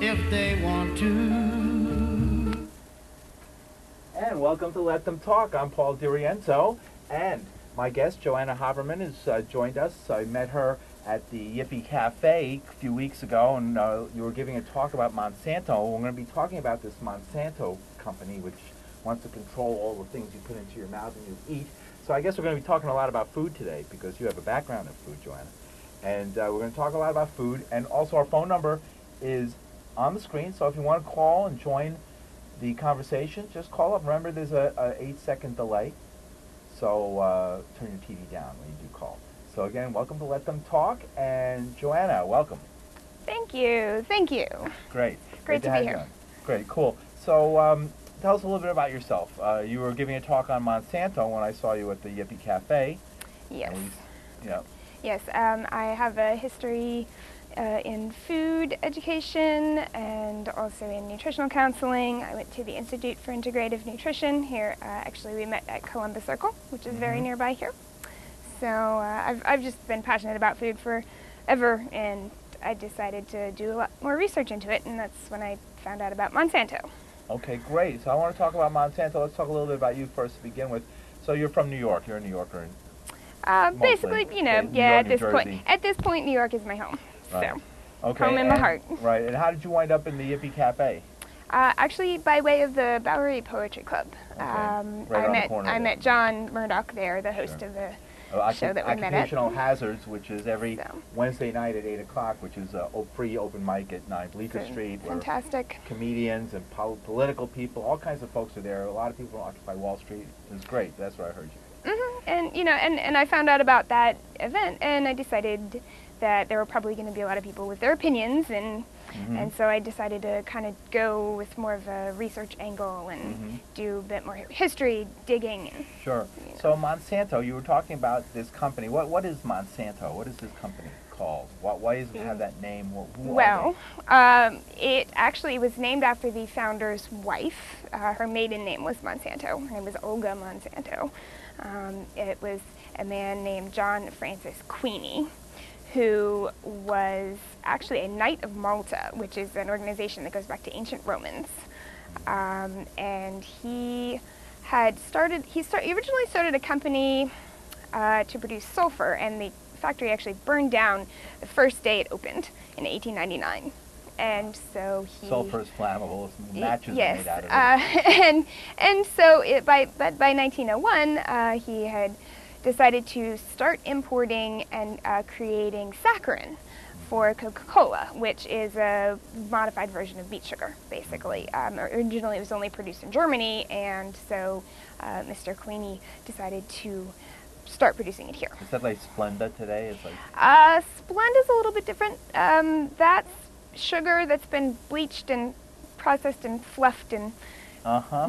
if they want to. And welcome to Let Them Talk. I'm Paul DiRienzo, and my guest, Joanna Haberman, has joined us. I met her at the Yippee Cafe a few weeks ago, and you were giving a talk about Monsanto. We're going to be talking about this Monsanto company, which wants to control all the things you put into your mouth and you eat. So I guess we're going to be talking a lot about food today, because you have a background in food, Joanna. And we're going to talk a lot about food, and also our phone number is on the screen, so if you want to call and join the conversation, just call up. Remember, there's a 8-second delay, so turn your TV down when you do call. So again, welcome to Let Them Talk, and Joanna, welcome. Thank you. Thank you. Great. Great to be here. Great, cool. So tell us a little bit about yourself. You were giving a talk on Monsanto when I saw you at the Yippee Cafe. Yes. Yeah. Yes, I have a history in food education and also in nutritional counseling. I went to the Institute for Integrative Nutrition here. Actually, we met at Columbus Circle, which is very nearby here. So I've just been passionate about food forever, and I decided to do a lot more research into it, and that's when I found out about Monsanto. Okay, great. So I want to talk about Monsanto. Let's talk a little bit about you first to begin with. So you're from New York. You're a New Yorker. Basically, you know, New yeah. York, At this point, New York is my home. Right. So, okay, home in my heart. Right. And how did you wind up in the Yippee Cafe? Actually, by way of the Bowery Poetry Club. Okay. I met John Murdoch there, the host of the show that we met at. Occupational Hazards, which is every Wednesday night at 8 o'clock, which is a free open mic at 9 Bleecker Street. Fantastic. Where comedians and political people, all kinds of folks are there. A lot of people occupy Wall Street. It was great. That's where I heard you. And you know, and I found out about that event, and I decided that there were probably going to be a lot of people with their opinions, and so I decided to kind of go with more of a research angle and do a bit more history digging. Sure. You know. So Monsanto, you were talking about this company. What is Monsanto? What is this company called? Why does it have that name? Well, it actually was named after the founder's wife. Her maiden name was Monsanto. Her name was Olga Monsanto. It was a man named John Francis Queeny, who was actually a Knight of Malta, which is an organization that goes back to ancient Romans. And he originally started a company to produce sulfur, and the factory actually burned down the first day it opened in 1899. And so sulfur is flammable. Matches yes, are made out of it. And so by 1901, he had decided to start importing and creating saccharin for Coca-Cola, which is a modified version of beet sugar, basically. Originally, it was only produced in Germany, and so Mr. Queeny decided to start producing it here. Is that like Splenda today? It's like Splenda's a little bit different. That's sugar that's been bleached and processed and fluffed and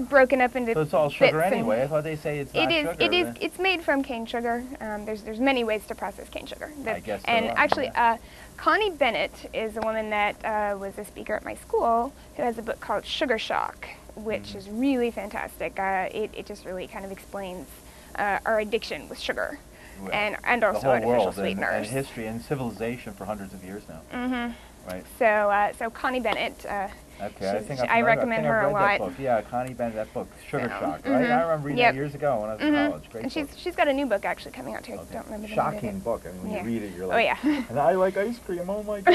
broken up into so it's all sugar anyway. I thought they say it's not sugar. It is. It's made from cane sugar. There's many ways to process cane sugar. I guess so. And actually, Connie Bennett is a woman that was a speaker at my school who has a book called Sugar Shock, which is really fantastic. It just really kind of explains our addiction with sugar. Well, and also artificial world sweeteners. And history and civilization for hundreds of years now. Right. So Connie Bennett. Okay, I recommend her a lot. That book. Yeah, Connie Bennett, that book, Sugar Shock, right? I remember reading that years ago when I was in college. Great and book. she's got a new book actually coming out too. I don't remember the name of it. Shocking book. I mean, when you read it, you're like, oh yeah. And I like ice cream. Oh my god.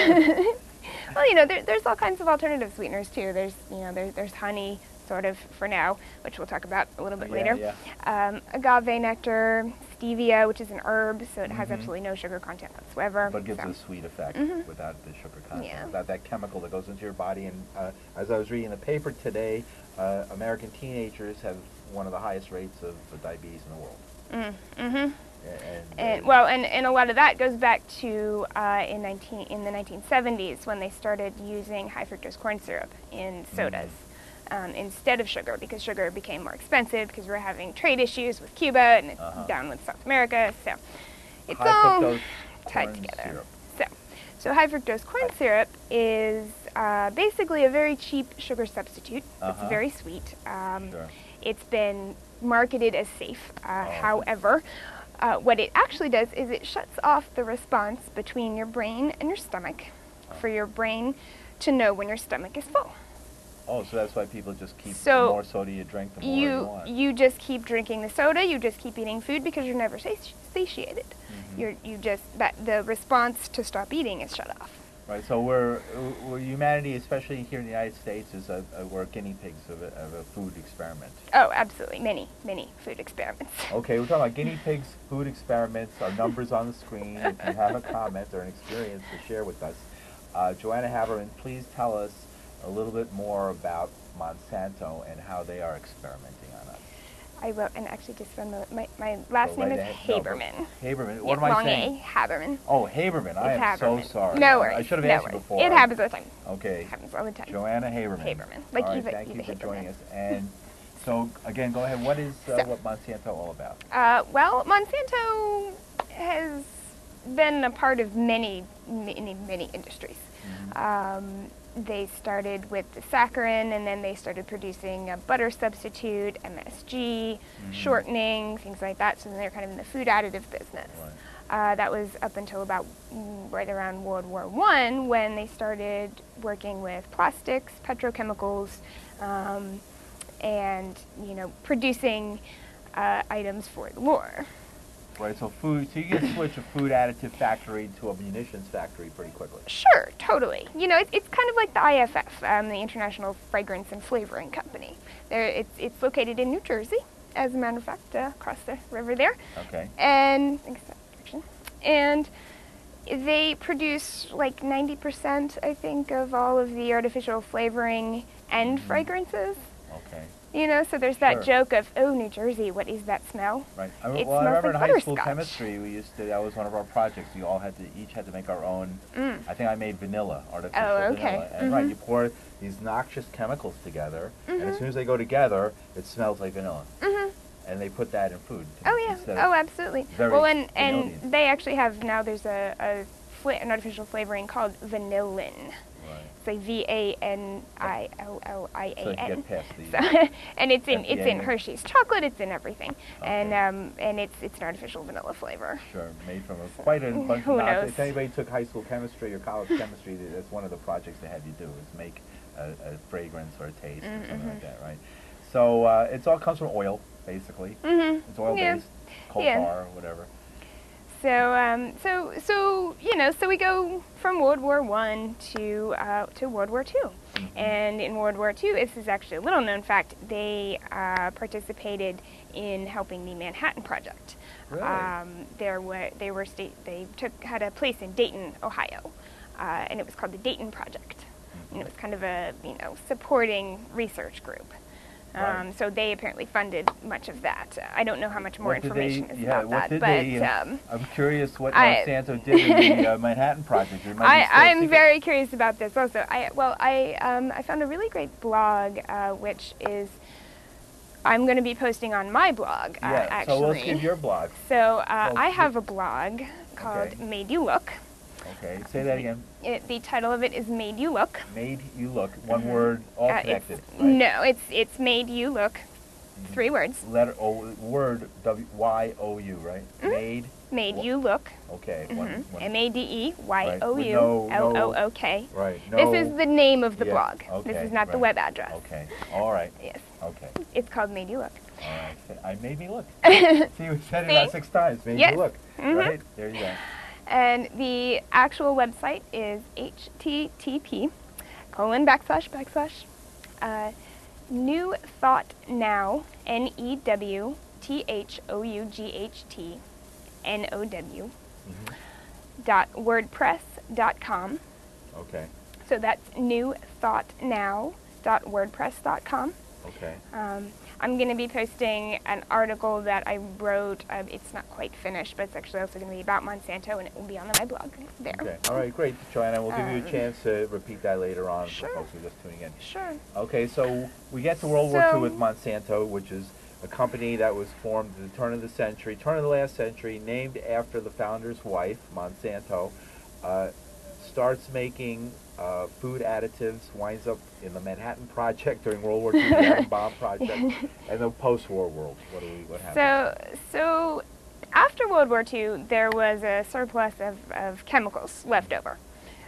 Well, you know, there's all kinds of alternative sweeteners too. There's honey, sort of, for now, which we'll talk about a little bit later. Agave nectar, stevia, which is an herb, so it has absolutely no sugar content whatsoever. But gives a sweet effect without the sugar content, Yeah. without that chemical that goes into your body. And as I was reading the paper today, American teenagers have one of the highest rates of diabetes in the world. And a lot of that goes back to in the 1970s when they started using high fructose corn syrup in sodas. Instead of sugar, because sugar became more expensive because we're having trade issues with Cuba and down with South America, so it's all tied together. So high fructose corn syrup is basically a very cheap sugar substitute. It's very sweet. It's been marketed as safe. However, what it actually does is it shuts off the response between your brain and your stomach for your brain to know when your stomach is full. Oh, so that's why people just keep, So the more soda you drink, the more you want. You just keep drinking the soda, you just keep eating food because you're never satiated. The response to stop eating is shut off. Right, so we're humanity, especially here in the United States, we're guinea pigs of a food experiment. Oh, absolutely. Many food experiments. Okay, we're talking about guinea pigs, food experiments, our numbers on the screen. If you have a comment or an experience to share with us, Joanna Haberman, please tell us a little bit more about Monsanto and how they are experimenting on us. I will, and actually just one moment. My last name is Haberman. Haberman. What am I saying? Long A, Haberman. Oh, Haberman. I am so sorry. No worries. I should have asked you before. It happens all the time. Okay. It happens all the time. Joanna Haberman. Haberman. Like all right, Eva, thank you for Haberman. joining us. And so, again, go ahead. What is what Monsanto all about? Well, Monsanto has been a part of many industries. Mm-hmm. They started with the saccharin, and then they started producing a butter substitute, MSG, shortening, things like that. So then they're kind of in the food additive business. Right. That was up until about right around World War I, when they started working with plastics, petrochemicals, and producing items for the war. Right, so food. So you can switch a food additive factory to a munitions factory pretty quickly. Sure, totally. It's kind of like the IFF, the International Fragrance and Flavoring Company. It's located in New Jersey, as a matter of fact, across the river there. Okay. And they produce like 90%, I think, of all of the artificial flavoring and fragrances. Okay. So there's that joke of, oh, New Jersey, what is that smell? Right. I remember in high school butterscotch. chemistry, that was one of our projects. We all each had to make our own. I think I made vanilla, artificial vanilla. And right, you pour these noxious chemicals together, and as soon as they go together, it smells like vanilla. And they put that in food. Oh yeah. Oh, absolutely. Well, and they actually have now. There's an artificial flavoring called Vanillin. It's like Vanillian. So you get past the and it's in FDA. Hershey's chocolate. It's in everything, Okay. and it's an artificial vanilla flavor. Sure, made from quite a bunch who of knows? If anybody took high school chemistry or college chemistry, that's one of the projects they had you do is make a fragrance or a taste or something like that, right? So it all comes from oil, basically. It's oil based, coal tar, whatever. So we go from World War I to World War II. And in World War II, this is actually a little known fact, they participated in helping the Manhattan Project. Really? They had a place in Dayton, Ohio, and it was called the Dayton Project. And it was kind of a supporting research group. Right. So they apparently funded much of that. I don't know how much more information is about that, but I'm curious what Monsanto did in the Manhattan Project. I'm very curious about this also. I found a really great blog, which is I'm going to be posting on my blog. Actually, so let's give your blog. So I have a blog called Made You Look. Okay, say that again. The title of it is Made You Look. Made You Look. One word, all connected. Right? No, it's Made You Look. 3 words. Word W-Y-O-U, right? Made You Look. Okay. M-A-D-E-Y-O-U-L-O-O-K. Right. This is the name of the blog. Okay, this is not the web address. Okay. All right. Yes. Okay. It's called Made You Look. All right. I made me look. See, we said it about 6 times. Made you look. Right? There you go. And the actual website is http:// New Thought Now, NEWTHOUGHTNOW .wordpress.com. Okay. So that's newthoughtnow.wordpress.com. Okay. I'm going to be posting an article that I wrote. It's not quite finished, but it's actually also going to be about Monsanto, and it will be on my blog there. Okay. All right, great, Joanna. We'll give you a chance to repeat that later on Sure. for folks who are just tuning in. Sure. Okay, so we get to World War II with Monsanto, which is a company that was formed at the turn of the last century, named after the founder's wife, Monsanto, starts making food additives, winds up in the Manhattan Project during World War II, the atom bomb project, and the post-war world. What happened? So after World War II, there was a surplus of chemicals left over.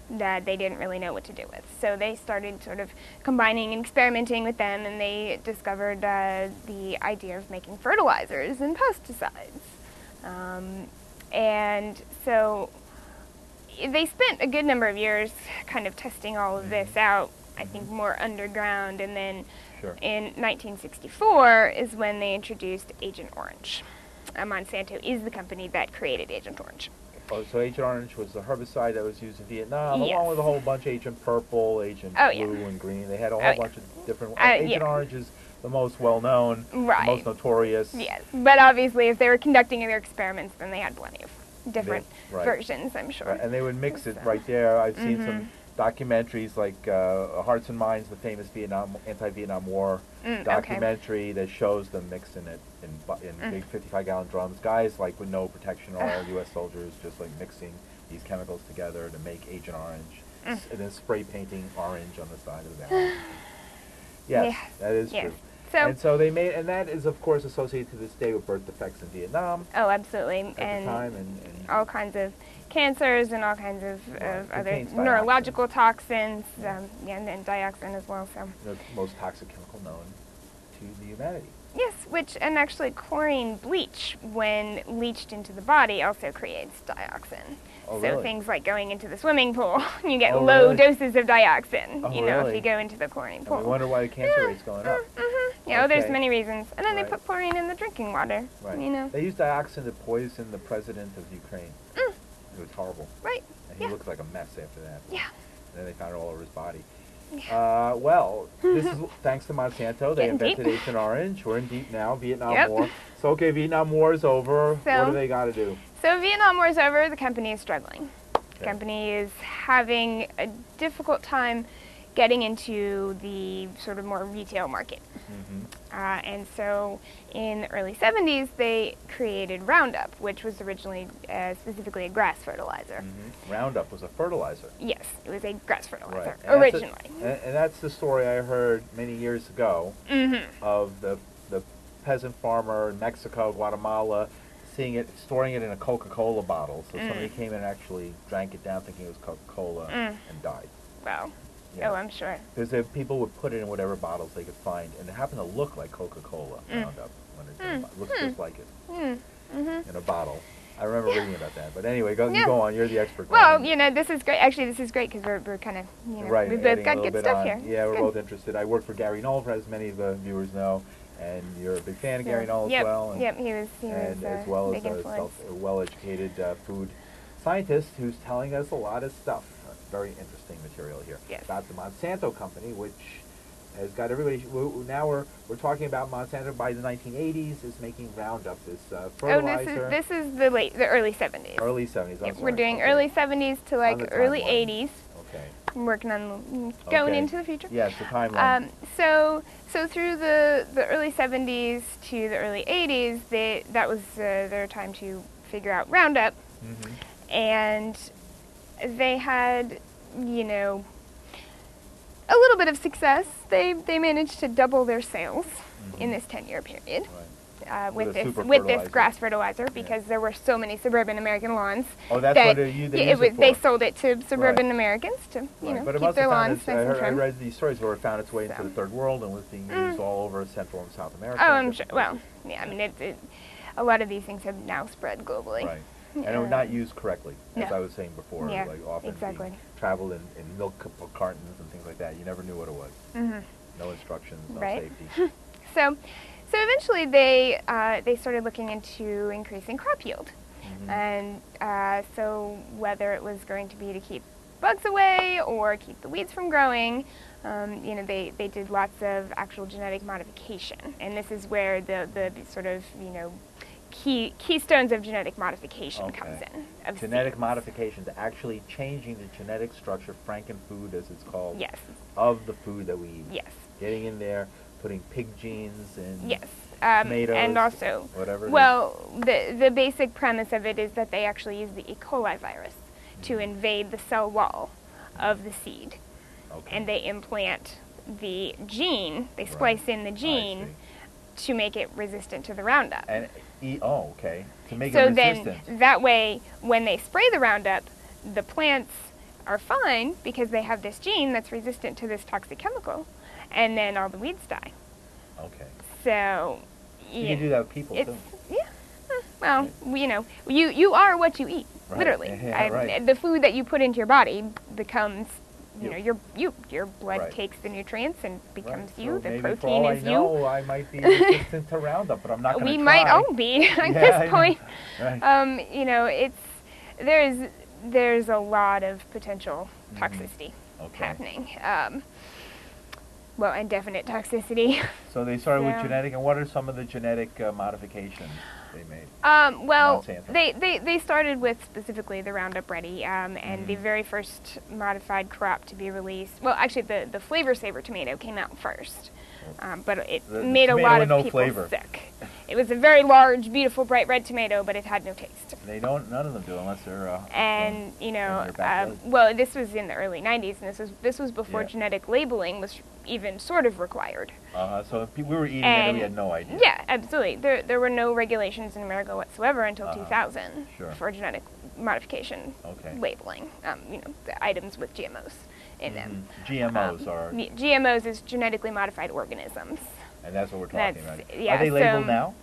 that they didn't really know what to do with. So they started sort of combining and experimenting with them, and they discovered the idea of making fertilizers and pesticides. And so they spent a good number of years kind of testing all of this out, I think more underground, and then in 1964 is when they introduced Agent Orange. Monsanto is the company that created Agent Orange. Oh, so Agent Orange was the herbicide that was used in Vietnam, along with a whole bunch of Agent Purple, Agent Blue, and Green. They had a whole bunch of different... Agent Orange is the most well-known, the most notorious. Yes, but obviously if they were conducting their experiments, then they had plenty of different versions, I'm sure. And they would mix it right there. I've seen some documentaries like Hearts and Minds, the famous anti-Vietnam War documentary that shows them mixing it in big 55-gallon drums. Guys like with no protection at all, U.S. soldiers just like mixing these chemicals together to make Agent Orange, and then spray painting orange on the side of the barrel. Yes, that is true. And so they made, and that is of course associated to this day with birth defects in Vietnam. Oh, absolutely, at the time, and all kinds of cancers and all kinds of other neurological toxins, and dioxin as well. So the most toxic chemical known to the humanity. Yes, and actually chlorine bleach, when leached into the body, also creates dioxin. Oh, so really? Things like going into the swimming pool, you get low doses of dioxin, if you go into the chlorine pool. And we wonder why the cancer rate's going up. There's many reasons. And then they put chlorine in the drinking water, They used dioxin to poison the president of Ukraine. It was horrible. Right. And he looked like a mess after that. Yeah. And then they found it all over his body. Well, this is thanks to Monsanto. They invented Agent Orange. We're in deep now, Vietnam War. So, okay, Vietnam War is over. What do they got to do? So, Vietnam War is over. The company is struggling. The company is having a difficult time getting into the sort of more retail market. And so in the early 70s, they created Roundup, which was originally specifically a grass fertilizer. Roundup was a fertilizer? Yes, it was a grass fertilizer, originally. And that's the story I heard many years ago of the peasant farmer in Mexico, Guatemala, seeing it, storing it in a Coca-Cola bottle. So somebody came in and actually drank it down thinking it was Coca-Cola and died. Wow. Yeah. Oh, I'm sure. Because people would put it in whatever bottles they could find, and it happened to look like Coca-Cola Roundup. When it looks just like it in a bottle. I remember reading about that. But anyway, you go on. You're the expert. Well, this is great. Actually, this is great because we're kind of, we both got good stuff here. Yeah, we're both interested. I work for Gary Knoll, as many of the viewers know, and you're a big fan of Gary Knoll as well. And, he was as well as a well-educated food scientist who's telling us a lot of stuff. Very interesting material here about the Monsanto company, which has got everybody. Now we're talking about Monsanto by the 1980s is making Roundup, this fertilizer. Oh, this is the early 70s. Early 70s. We're doing early 70s to like early 80s. Okay. I'm working on going into the future. Yes, the timeline. So through the early 70s to the early 80s, that was their time to figure out Roundup, and they had, a little bit of success. They managed to double their sales in this 10-year period with this grass fertilizer because there were so many suburban American lawns. Oh, that's what they used it for. They sold it to suburban Americans to keep their lawns nice and trim. I read these stories where it found its way into the third world and was being used all over Central and South America. Oh, I'm sure. Well, yeah, I mean, a lot of these things have now spread globally. Right. And it was not used correctly, as I was saying before. Yeah, like often being traveled in milk cartons and things like that. You never knew what it was. No instructions, no safety. So eventually they started looking into increasing crop yield. And so whether it was going to be to keep bugs away or keep the weeds from growing, they did lots of actual genetic modification. And this is where the sort of, keystones of genetic modification comes in. Genetic modification, to actually changing the genetic structure, frankenfood as it's called, of the food that we eat. Yes. Getting in there, putting pig genes in tomatoes, and also, whatever. Well, the basic premise of it is that they actually use the E. coli virus to invade the cell wall of the seed. And they implant the gene, they splice in the gene to make it resistant to the Roundup. And to make it resistant. So then, that way, when they spray the Roundup, the plants are fine because they have this gene that's resistant to this toxic chemical, and then all the weeds die. Okay. So You can do that with people too. Yeah. Well, you are what you eat, Right. literally. Yeah, right. The food that you put into your body becomes, your blood Right. takes the nutrients and becomes Right. you. So The maybe protein for all is I know, I might be resistant to Roundup, but I'm not going to try. We might all be at Yeah, I this know. point. Right. There's a lot of potential toxicity Okay. happening. Well, and definite toxicity. So they started with Yeah. genetic, and what are some of the genetic modifications they made? Well, Monsanto. they started with specifically the Roundup Ready, and the very first modified crop to be released. Well, actually, the Flavor Saver tomato came out first, but it The made a tomato lot with of no people flavor. sick. It was a very large, beautiful, bright red tomato, but it had no taste. None of them do unless they're. And in their backyard. well, this was in the early '90s, and this was before Yeah. genetic labeling was even sort of required. So if we were eating it and we had no idea. Yeah, absolutely. There were no regulations in America whatsoever until 2000 Sure. for genetic modification labeling. The items with GMOs in them. GMOs are. GMOs is genetically modified organisms. And that's what we're talking about. Yeah, Are they labeled now?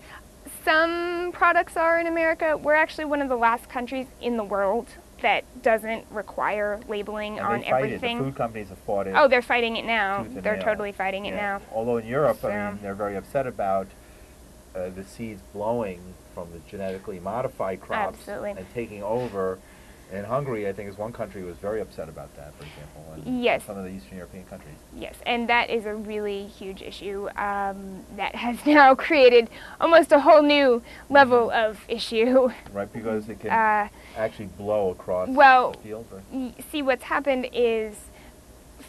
Some products are in America. We're actually one of the last countries in the world that doesn't require labeling And on they fight everything. It. The food companies have fought it. Oh, they're fighting it now. Tooth and They're nail. totally fighting it now. Although in Europe, So- I mean, they're very upset about the seeds blowing from the genetically modified crops Absolutely. and taking over. And Hungary, I think, is one country who was very upset about that, for example, and Yes. some of the Eastern European countries. Yes, and that is a really huge issue that has now created almost a whole new level of issue. Right, because it can actually blow across the field? Or? See, what's happened is,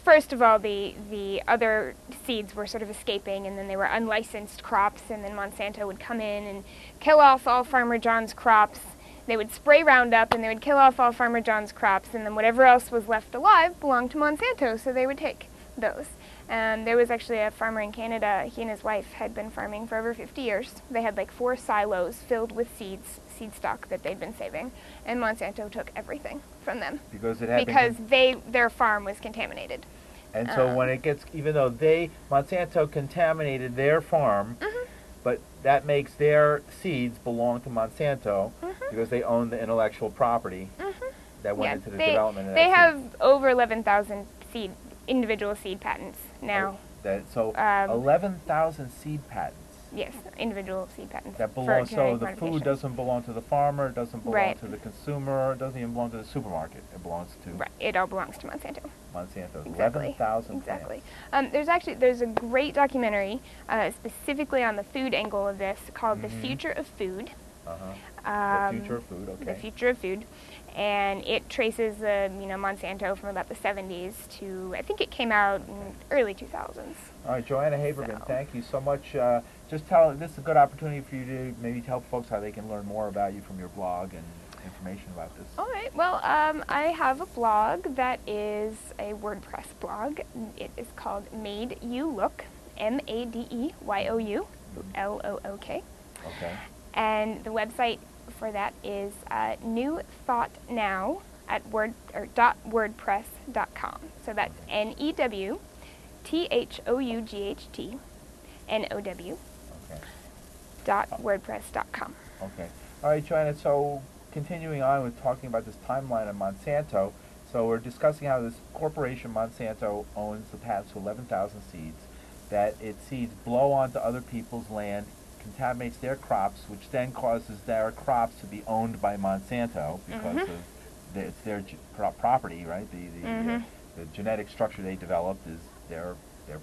first of all, the other seeds were sort of escaping, and then they were unlicensed crops, and then Monsanto would come in and kill off all Farmer John's crops. They would spray Roundup, and they would kill off all Farmer John's crops, and then whatever else was left alive belonged to Monsanto, so they would take those. There was actually a farmer in Canada. He and his wife had been farming for over 50 years. They had like 4 silos filled with seed stock that they'd been saving, and Monsanto took everything from them Because it had because their farm was contaminated. And so when it gets, even though Monsanto contaminated their farm, but that makes their seeds belong to Monsanto because they own the intellectual property that went into the development of that They seed. have over 11,000 individual seed patents now. 11,000 seed patents. Yes, individual seed patents. That for belong. So genetic the modification. food doesn't belong to the farmer, it doesn't belong Right. to the consumer, it doesn't even belong to the supermarket. It belongs to Right, it all belongs to Monsanto. Monsanto. Exactly. 11,000 Exactly. plants. There's a great documentary specifically on the food angle of this called "The Future of Food." The future of food. Okay. The Future of Food, and it traces Monsanto from about the 70s to, I think it came out in early 2000s. All right, Joanna Haberman, So- thank you so much. This is a good opportunity for you to maybe tell folks how they can learn more about you from your blog and information about this. All right. Well, I have a blog that is a WordPress blog. It is called Made You Look, MADEYOU, LOOK. Okay. And the website for that is New Thought Now at .wordpress.com. So that's NEWTHOUGHTNOW .wordpress.com. Okay. All right, Joanna, so continuing on with talking about this timeline of Monsanto, so we're discussing how this corporation, Monsanto, owns the patents to 11,000 seeds, that its seeds blow onto other people's land, contaminates their crops, which then causes their crops to be owned by Monsanto because of it's their property, right? The genetic structure they developed is their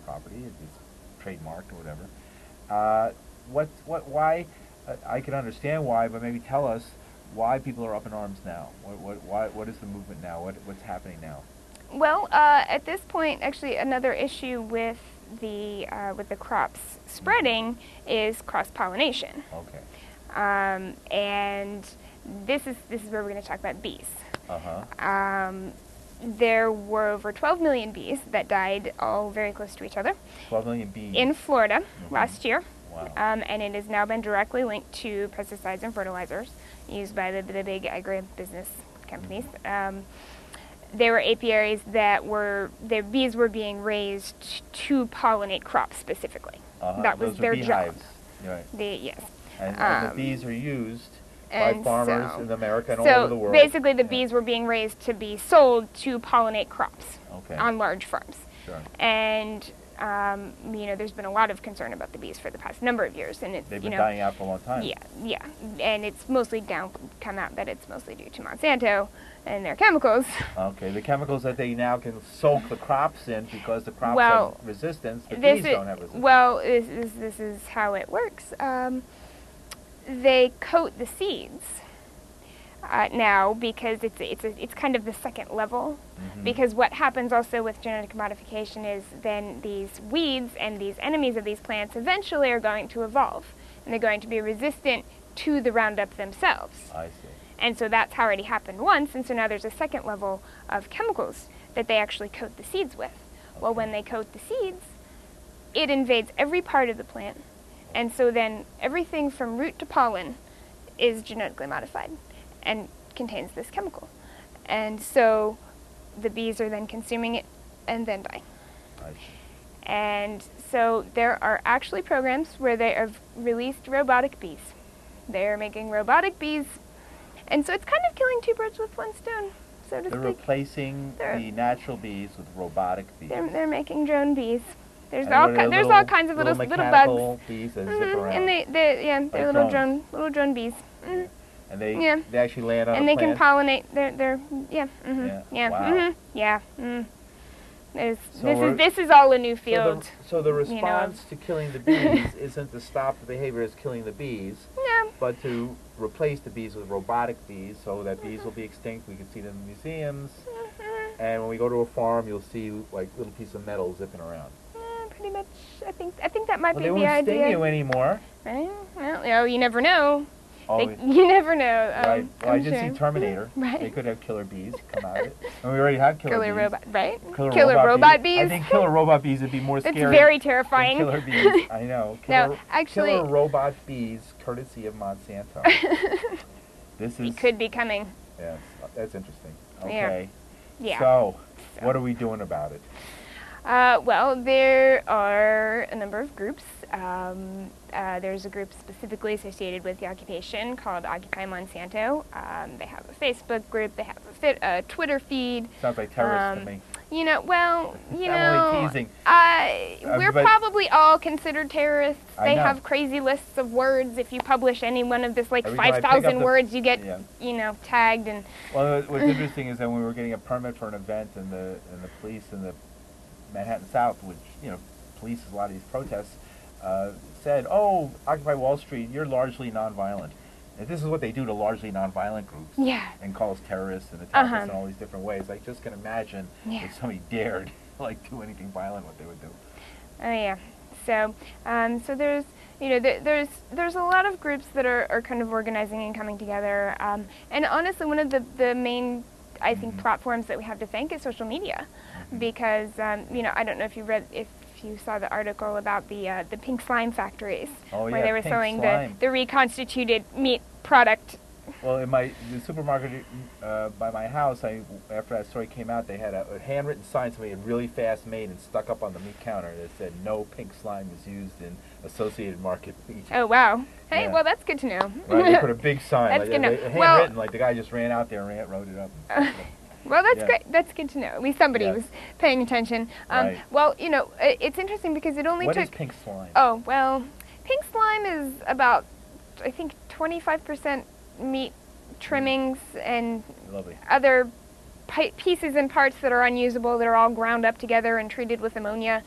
property. It's trademarked or whatever. Why? I can understand why, but maybe tell us why people are up in arms now. What is the movement now? What's happening now? Well, at this point, actually, another issue with the crops spreading is cross-pollination. Okay. And this is where we're going to talk about bees. Uh-huh. There were over 12 million bees that died all very close to each other 12 million bees. in Florida last year. Wow. And it has now been directly linked to pesticides and fertilizers used by the big agribusiness companies. they were apiaries that were, their bees were being raised to pollinate crops specifically. That was Those their are job. beehives. Right. Yes. And the bees are used by and farmers so- in America and all over the So world. basically the bees were being raised to be sold to pollinate crops Okay. on large farms. Sure. And you know, there's been a lot of concern about the bees for the past number of years, and it's, They've you been know, dying out for a long time. yeah, and it's mostly come out that it's mostly due to Monsanto and their chemicals. Okay, the chemicals that they now can soak the crops in because the crops Well, have resistance, the This bees is, don't have resistance. well, this is how it works. They coat the seeds now because it's kind of the second level. Mhm. Because what happens also with genetic modification is then these weeds and these enemies of these plants eventually are going to evolve, and they're going to be resistant to the Roundup themselves. I see. And so that's already happened once, and so now there's a second level of chemicals that they actually coat the seeds with. Well, when they coat the seeds, it invades every part of the plant, and so then everything from root to pollen is genetically modified and contains this chemical. And so the bees are then consuming it and then die. I see. And so there are actually programs where they have released robotic bees. They're making robotic bees, and so it's kind of killing two birds with one stone, so to They're speak. replacing the natural bees with robotic bees. They're making drone bees. There's And all what are there's little- all kinds of little bugs. mechanical bees that zip around. And they're Like little drones. drone bees. And they yeah. they actually land on And a they can plant. pollinate. They're Yeah. yeah. Wow. Yeah. So This is all a new field. So the you know. response to killing the bees isn't to stop the behavior as killing the bees, No. but to replace the bees with robotic bees so that bees will be extinct. We can see them in museums, and when we go to a farm, you'll see like little piece of metal zipping around. Pretty much. I think that might Well, be they the won't idea. sting you anymore. Right? Well, you never know. Oh, You never know. right. Well, I I'm did sure. see Terminator. Right. They could have killer bees come out of it. And we already have killer bees. robot, right? Killer robot bees. I think killer robot bees would be more That's scary very than terrifying. killer bees. I know. No, actually- Killer robot bees, courtesy of Monsanto. This is... It could be coming. Yes, that's interesting. Yeah. Okay. Yeah. So, what are we doing about it? Well, there are a number of groups. There's a group specifically associated with the occupation called Occupy Monsanto. They have a Facebook group. They have a Twitter feed. Sounds like terrorists to me. You know, well, you I'm only know, teasing. we're but- probably all considered terrorists. I They know. have crazy lists of words. If you publish any one of this, like Every time I pick up 5,000 the- words, you get, Yeah. you know, tagged and. Well, what's interesting is that when we were getting a permit for an event, and the police in the Manhattan South, which polices a lot of these protests, said, "Oh, Occupy Wall Street, you're largely nonviolent." And this is what they do to largely nonviolent groups. Yeah. And call us terrorists and attack Uh-huh. us in all these different ways. I just can imagine Yeah. if somebody dared do anything violent, what they would do. Oh yeah. So, so there's, you know, there's a lot of groups that are kind of organizing and coming together. And honestly, one of the main, I think, platforms that we have to thank is social media, because you know, I don't know if you saw the article about the pink slime factories, Oh, where yeah, they were pink selling slime. the reconstituted meat product. Well, in the supermarket by my house, after that story came out, they had a handwritten sign somebody had really fast made and stuck up on the meat counter that said, "No pink slime is used in associated market meat." Oh wow! Hey, Yeah. well that's good to know. Right, they put a big sign, That's like, good to know. handwritten, like the guy just ran out there and wrote it up. Well, that's Yeah. great. That's good to know. At least somebody Yes. was paying attention. Right. Well, you know, it's interesting because it only What took. is pink slime? Oh well, pink slime is about, I think, 25% meat trimmings and Lovely. other pieces and parts that are unusable that are all ground up together and treated with ammonia,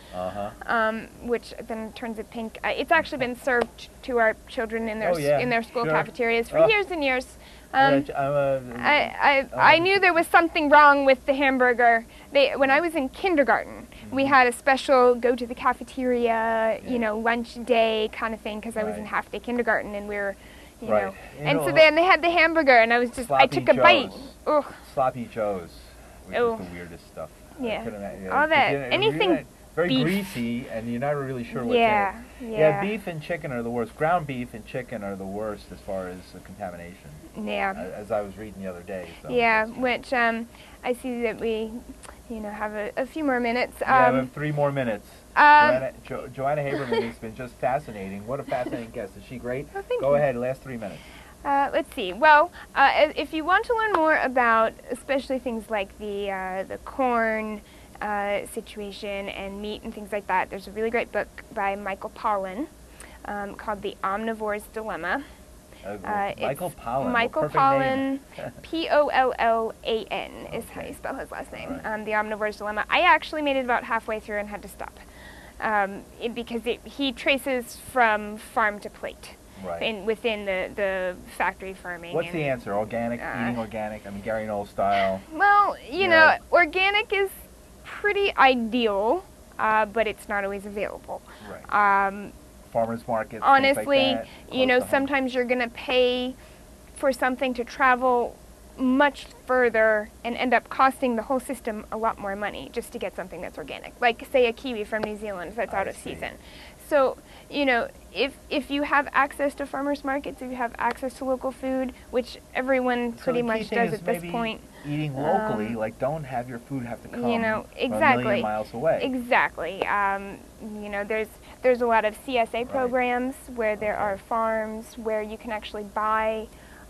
which then turns it pink. It's actually been served to our children in their Oh, yeah. in their school Sure. cafeterias for Oh. years and years. I I knew there was something wrong with the hamburger. When I was in kindergarten, we had a special go to the cafeteria, you know, lunch day kind of thing because I was in Right. half day kindergarten and we were, you Right. know. You And know, so then they had the hamburger and I was just, I Sloppy took a bite. Joes. Ugh. Sloppy Joes, which Oh. is the weirdest stuff. Yeah. I couldn't imagine- All that, because, anything very beef. greasy, and you're not really sure what's Yeah. in it. Yeah, beef and chicken are the worst. Ground beef and chicken are the worst as far as contamination. Yeah. As I was reading the other day. So Yeah, which I see that we, have a few more minutes. Yeah, we have 3 more minutes. Joanna Haberman has been just fascinating. What a fascinating guest. Is she great? Oh, thank Go you. ahead, last 3 minutes. Let's see. Well, if you want to learn more about especially things like the corn situation and meat and things like that, there's a really great book by Michael Pollan called The Omnivores Dilemma. Michael Pollan. Michael Pollan, Pollan is how you spell his last name. Right. The Omnivores Dilemma. I actually made it about halfway through and had to stop because he traces from farm to plate. Right. Within the factory farming. What's the answer? Organic, eating organic? I mean, Gary Knowles style. Well, you know, organic is pretty ideal, but it's not always available. Right. Farmers markets. Honestly, things like that, sometimes you're going to pay for something to travel much further and end up costing the whole system a lot more money just to get something that's organic. Like, say, a kiwi from New Zealand that's out of season. So, if you have access to farmers markets, if you have access to local food, which everyone pretty much does at this point. Eating locally, like don't have your food have to come exactly. a million miles away. Exactly. There's a lot of CSA programs where there are farms where you can actually buy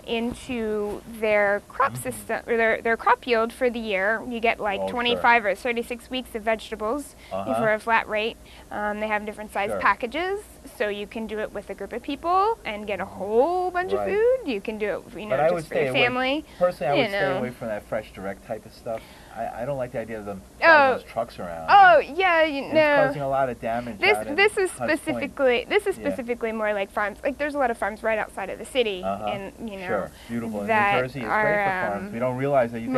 into their crop system or their crop yield for the year. You get like 25 or 36 weeks of vegetables for a flat rate. They have different size packages, so you can do it with a group of people and get a whole bunch of food. You can do it, just for your family. Personally, I would stay away from that fresh direct type of stuff. I don't like the idea of them driving those trucks around. Oh yeah, It's causing a lot of damage. This is specifically more like farms. Like there's a lot of farms right outside of the city, and Sure, beautiful. And that New Jersey is great for farms. We don't realize that. You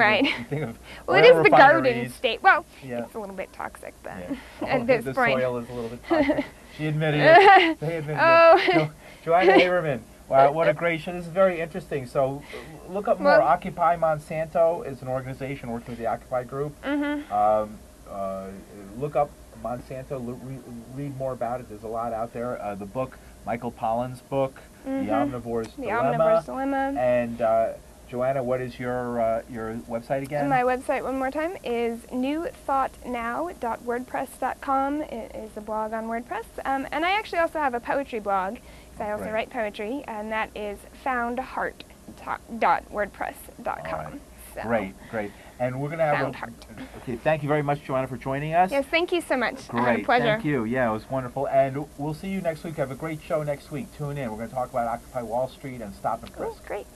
think of well, it is the garden refineries. State. Well, it's a little bit toxic then. At this the point, soil is a little bit toxic. She admitted it. They admitted it. Joanna Haberman. Wow, what a great show. This is very interesting. So look up more. Occupy Monsanto is an organization working with the Occupy group. Look up Monsanto. Read more about it. There's a lot out there. The book, Michael Pollan's book, The Omnivores Dilemma. And Joanna, what is your website again? My website, one more time, is newthoughtnow.wordpress.com. It is a blog on WordPress. And I actually also have a poetry blog. I also write poetry, and that is foundheart.wordpress.com. Right. So great. And we're going to have okay, thank you very much, Joanna, for joining us. Yes, thank you so much. Great. Pleasure. Thank you. Yeah, it was wonderful. And we'll see you next week. Have a great show next week. Tune in. We're going to talk about Occupy Wall Street and Stop and Frisk. Great.